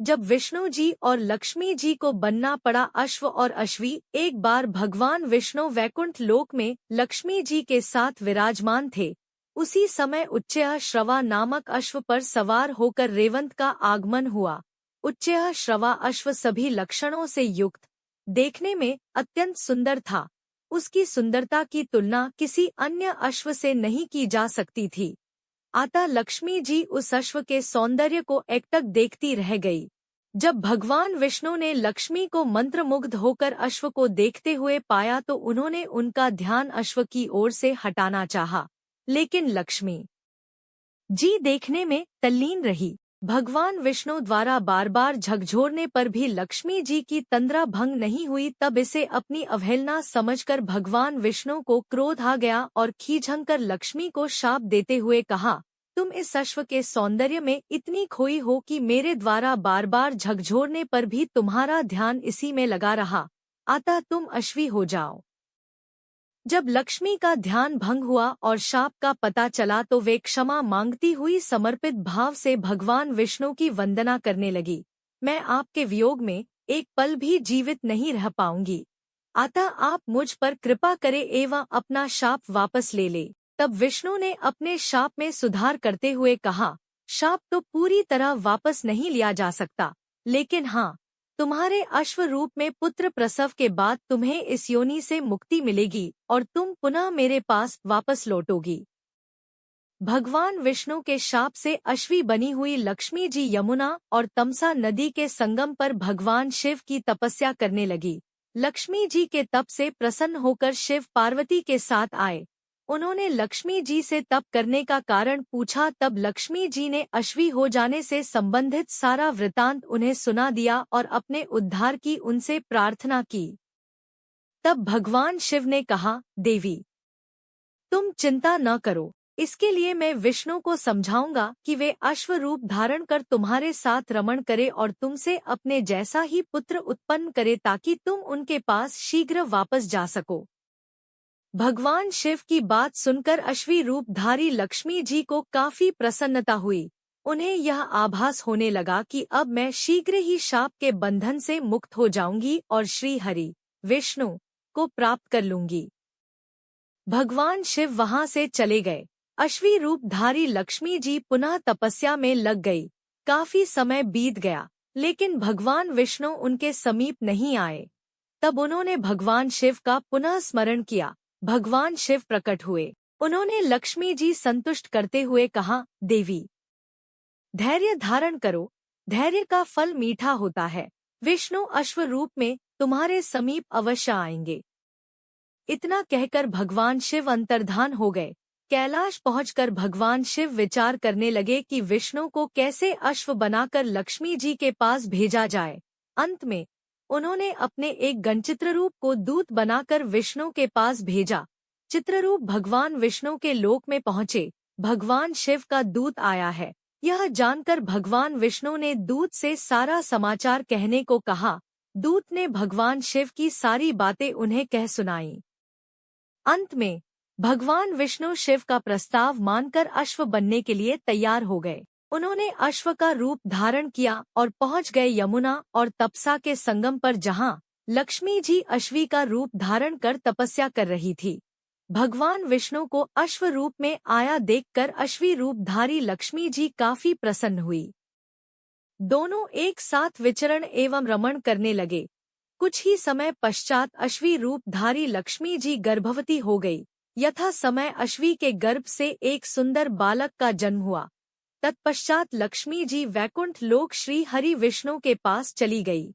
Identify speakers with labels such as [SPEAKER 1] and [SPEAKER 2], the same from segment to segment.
[SPEAKER 1] जब विष्णु जी और लक्ष्मी जी को बनना पड़ा अश्व और अश्वी, एक बार भगवान विष्णु वैकुंठ लोक में लक्ष्मी जी के साथ विराजमान थे। उसी समय उच्चैः श्रवा नामक अश्व पर सवार होकर रेवंत का आगमन हुआ। उच्चैः श्रवा अश्व सभी लक्षणों से युक्त, देखने में अत्यंत सुंदर था। उसकी सुंदरता की तुलना किसी अन्य अश्व से नहीं की जा सकती थी। अतः लक्ष्मी जी उस अश्व के सौंदर्य को एकटक देखती रह गई। जब भगवान विष्णु ने लक्ष्मी को मंत्रमुग्ध होकर अश्व को देखते हुए पाया तो उन्होंने उनका ध्यान अश्व की ओर से हटाना चाहा, लेकिन लक्ष्मी जी देखने में तल्लीन रही। भगवान विष्णु द्वारा बार बार झकझोरने पर भी लक्ष्मी जी की तंद्रा भंग नहीं हुई। तब इसे अपनी अवहेलना समझकर भगवान विष्णु को क्रोध आ गया और खीझंकर लक्ष्मी को शाप देते हुए कहा, तुम इस अश्व के सौंदर्य में इतनी खोई हो कि मेरे द्वारा बार बार झकझोरने पर भी तुम्हारा ध्यान इसी में लगा रहा, अतः तुम अश्वी हो जाओ। जब लक्ष्मी का ध्यान भंग हुआ और शाप का पता चला तो वे क्षमा मांगती हुई समर्पित भाव से भगवान विष्णु की वंदना करने लगी। मैं आपके वियोग में एक पल भी जीवित नहीं रह पाऊंगी, अतः आप मुझ पर कृपा करें एवं अपना शाप वापस ले ले। तब विष्णु ने अपने शाप में सुधार करते हुए कहा, शाप तो पूरी तरह वापस नहीं लिया जा सकता, लेकिन हाँ, तुम्हारे अश्व रूप में पुत्र प्रसव के बाद तुम्हें इस योनि से मुक्ति मिलेगी और तुम पुनः मेरे पास वापस लौटोगी। भगवान विष्णु के शाप से अश्वी बनी हुई लक्ष्मी जी यमुना और तमसा नदी के संगम पर भगवान शिव की तपस्या करने लगी। लक्ष्मी जी के तप से प्रसन्न होकर शिव पार्वती के साथ आए। उन्होंने लक्ष्मी जी से तप करने का कारण पूछा। तब लक्ष्मी जी ने अश्वी हो जाने से संबंधित सारा वृतांत उन्हें सुना दिया और अपने उद्धार की उनसे प्रार्थना की। तब भगवान शिव ने कहा, देवी, तुम चिंता न करो, इसके लिए मैं विष्णु को समझाऊंगा कि वे अश्व रूप धारण कर तुम्हारे साथ रमण करे और तुमसे अपने जैसा ही पुत्र उत्पन्न करे ताकि तुम उनके पास शीघ्र वापस जा सको। भगवान शिव की बात सुनकर अश्वी रूपधारी लक्ष्मी जी को काफी प्रसन्नता हुई। उन्हें यह आभास होने लगा कि अब मैं शीघ्र ही शाप के बंधन से मुक्त हो जाऊंगी और श्री हरि विष्णु को प्राप्त कर लूंगी। भगवान शिव वहां से चले गए। अश्वी रूपधारी लक्ष्मी जी पुनः तपस्या में लग गई। काफी समय बीत गया, लेकिन भगवान विष्णु उनके समीप नहीं आए। तब उन्होंने भगवान शिव का पुनः स्मरण किया। भगवान शिव प्रकट हुए। उन्होंने लक्ष्मी जी संतुष्ट करते हुए कहा, देवी, धैर्य धारण करो, धैर्य का फल मीठा होता है। विष्णु अश्व रूप में तुम्हारे समीप अवश्य आएंगे। इतना कहकर भगवान शिव अंतर्धान हो गए। कैलाश पहुंचकर भगवान शिव विचार करने लगे कि विष्णु को कैसे अश्व बनाकर लक्ष्मी जी के पास भेजा जाए। अंत में उन्होंने अपने एक गणचित्ररूप को दूत बनाकर विष्णु के पास भेजा। चित्ररूप भगवान विष्णु के लोक में पहुंचे। भगवान शिव का दूत आया है, यह जानकर भगवान विष्णु ने दूत से सारा समाचार कहने को कहा। दूत ने भगवान शिव की सारी बातें उन्हें कह सुनाई। अंत में भगवान विष्णु शिव का प्रस्ताव मानकर अश्व बनने के लिए तैयार हो गए। उन्होंने अश्व का रूप धारण किया और पहुंच गए यमुना और तपसा के संगम पर, जहां लक्ष्मी जी अश्वी का रूप धारण कर तपस्या कर रही थी। भगवान विष्णु को अश्व रूप में आया देखकर अश्वी रूपधारी लक्ष्मी जी काफी प्रसन्न हुई। दोनों एक साथ विचरण एवं रमण करने लगे। कुछ ही समय पश्चात अश्वी रूपधारी लक्ष्मी जी गर्भवती हो गई। यथा समय अश्वी के गर्भ से एक सुंदर बालक का जन्म हुआ। तत्पश्चात लक्ष्मी जी वैकुंठ लोक श्री हरि विष्णु के पास चली गई।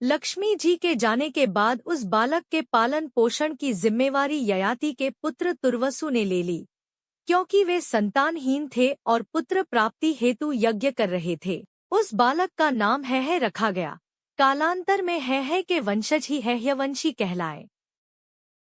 [SPEAKER 1] लक्ष्मी जी के जाने के बाद उस बालक के पालन पोषण की जिम्मेवारी ययाति के पुत्र तुर्वसु ने ले ली, क्योंकि वे संतानहीन थे और पुत्र प्राप्ति हेतु यज्ञ कर रहे थे। उस बालक का नाम हैह रखा गया। कालांतर में हैह के वंशज ही हैहवंशी कहलाए।